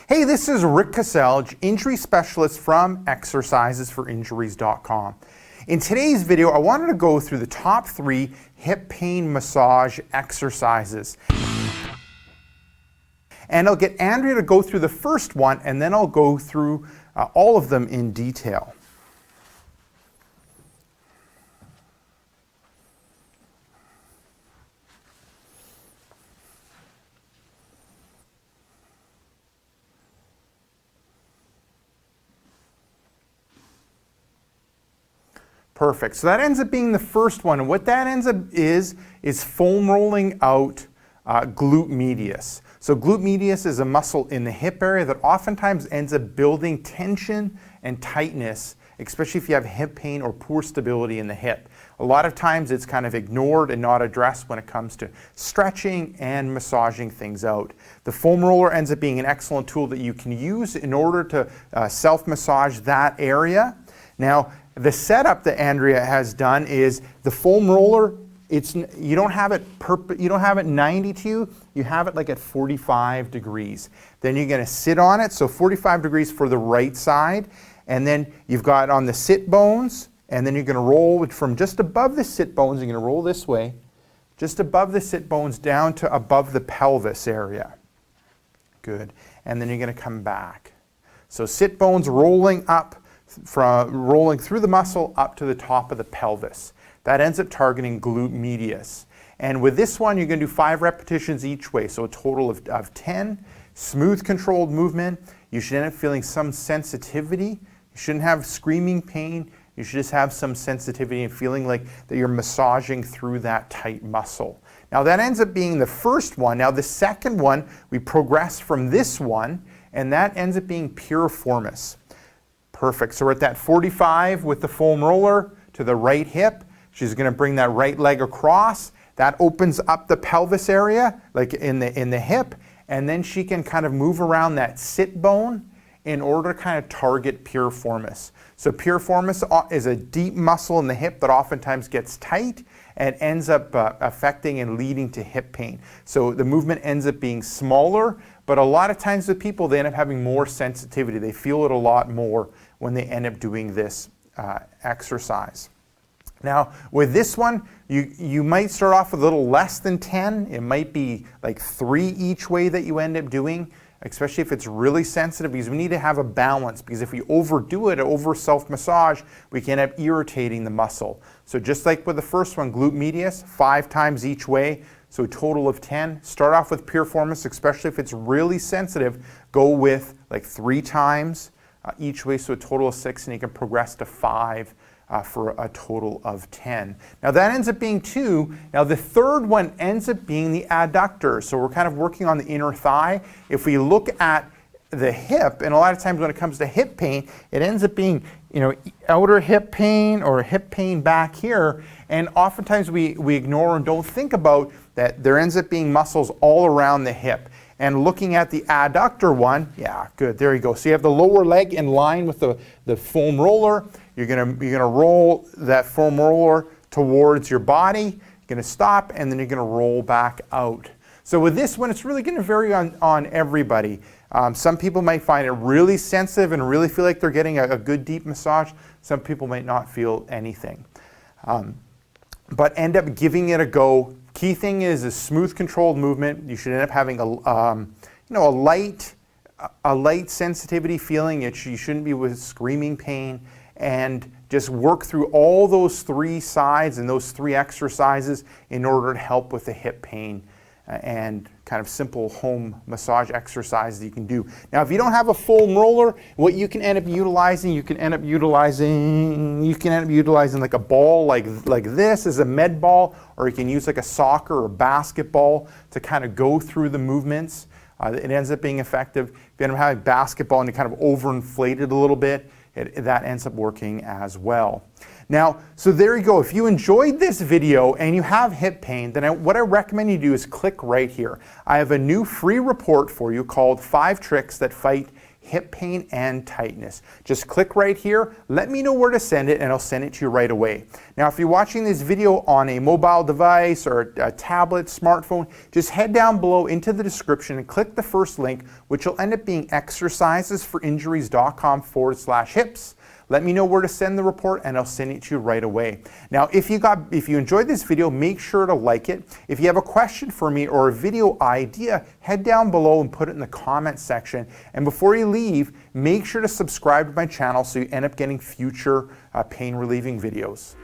Hey, this is Rick Cassell, injury specialist from exercisesforinjuries.com. In today's video, I wanted to go through the top 3 hip pain massage exercises. And I'll get Andrea to go through the first one, and then I'll go through all of them in detail. Perfect. So that ends up being the first one. And what that ends up is foam rolling out glute medius. So glute medius is a muscle in the hip area that oftentimes ends up building tension and tightness, especially if you have hip pain or poor stability in the hip. A lot of times it's kind of ignored and not addressed when it comes to stretching and massaging things out. The foam roller ends up being an excellent tool that you can use in order to self-massage that area. Now, the setup that Andrea has done is the foam roller. You don't have it 90 to you. You have it like at 45 degrees. Then you're going to sit on it, so 45 degrees for the right side, and then you've got on the sit bones, and then you're going to roll from just above the sit bones. You're going to roll this way, just above the sit bones down to above the pelvis area. Good, and then you're going to come back. So sit bones rolling up. Rolling through the muscle up to the top of the pelvis. That ends up targeting glute medius. And with this one, you're going to do 5 repetitions each way, so a total of 10. Smooth, controlled movement. You should end up feeling some sensitivity. You shouldn't have screaming pain. You should just have some sensitivity and feeling like that you're massaging through that tight muscle. Now that ends up being the first one. Now the second one, we progress from this one, and that ends up being piriformis. Perfect. So we're at that 45 with the foam roller to the right hip. She's going to bring that right leg across. That opens up the pelvis area, like in the hip, and then she can kind of move around that sit bone in order to kind of target piriformis. So piriformis is a deep muscle in the hip that oftentimes gets tight and ends up affecting and leading to hip pain. So the movement ends up being smaller, but a lot of times with people, they end up having more sensitivity. They feel it a lot more when they end up doing this exercise. Now, with this one, you might start off with a little less than 10. It might be like 3 each way that you end up doing, especially if it's really sensitive, because we need to have a balance, because if we overdo it, over self-massage, we can end up irritating the muscle. So just like with the first one, glute medius, 5 times each way, so a total of 10. Start off with piriformis, especially if it's really sensitive, go with like 3 times each way, so a total of 6, and you can progress to 5 for a total of 10. Now that ends up being 2. Now the third one ends up being the adductor. So we're kind of working on the inner thigh. If we look at the hip, and a lot of times when it comes to hip pain, it ends up being, outer hip pain or hip pain back here. And oftentimes we ignore and don't think about that there ends up being muscles all around the hip. And looking at the adductor one, yeah, good, there you go. So you have the lower leg in line with the foam roller. You're gonna roll that foam roller towards your body. You're gonna stop, and then you're gonna roll back out. So with this one, it's really gonna vary on everybody. Some people might find it really sensitive and really feel like they're getting a good deep massage. Some people might not feel anything. But end up giving it a go. Key thing is a smooth, controlled movement. You should end up having a light sensitivity feeling. You shouldn't be with screaming pain, and just work through all those 3 sides and those 3 exercises in order to help with the hip pain and kind of simple home massage exercises you can do. Now, if you don't have a foam roller, what you can end up utilizing, you can end up utilizing like a ball like this as a med ball, or you can use like a soccer or basketball to kind of go through the movements. It ends up being effective. If you end up having basketball and you kind of overinflate it a little bit, that ends up working as well. Now, so there you go. If you enjoyed this video and you have hip pain, then what I recommend you do is click right here. I have a new free report for you called 5 Tricks That Fight hip pain and tightness. Just click right here, let me know where to send it, and I'll send it to you right away. Now, if you're watching this video on a mobile device or a tablet, smartphone, just head down below into the description and click the first link, which will end up being exercisesforinjuries.com/hips. Let me know where to send the report and I'll send it to you right away. Now, if you enjoyed this video, make sure to like it. If you have a question for me or a video idea, head down below and put it in the comments section. And before you leave, make sure to subscribe to my channel so you end up getting future pain relieving videos.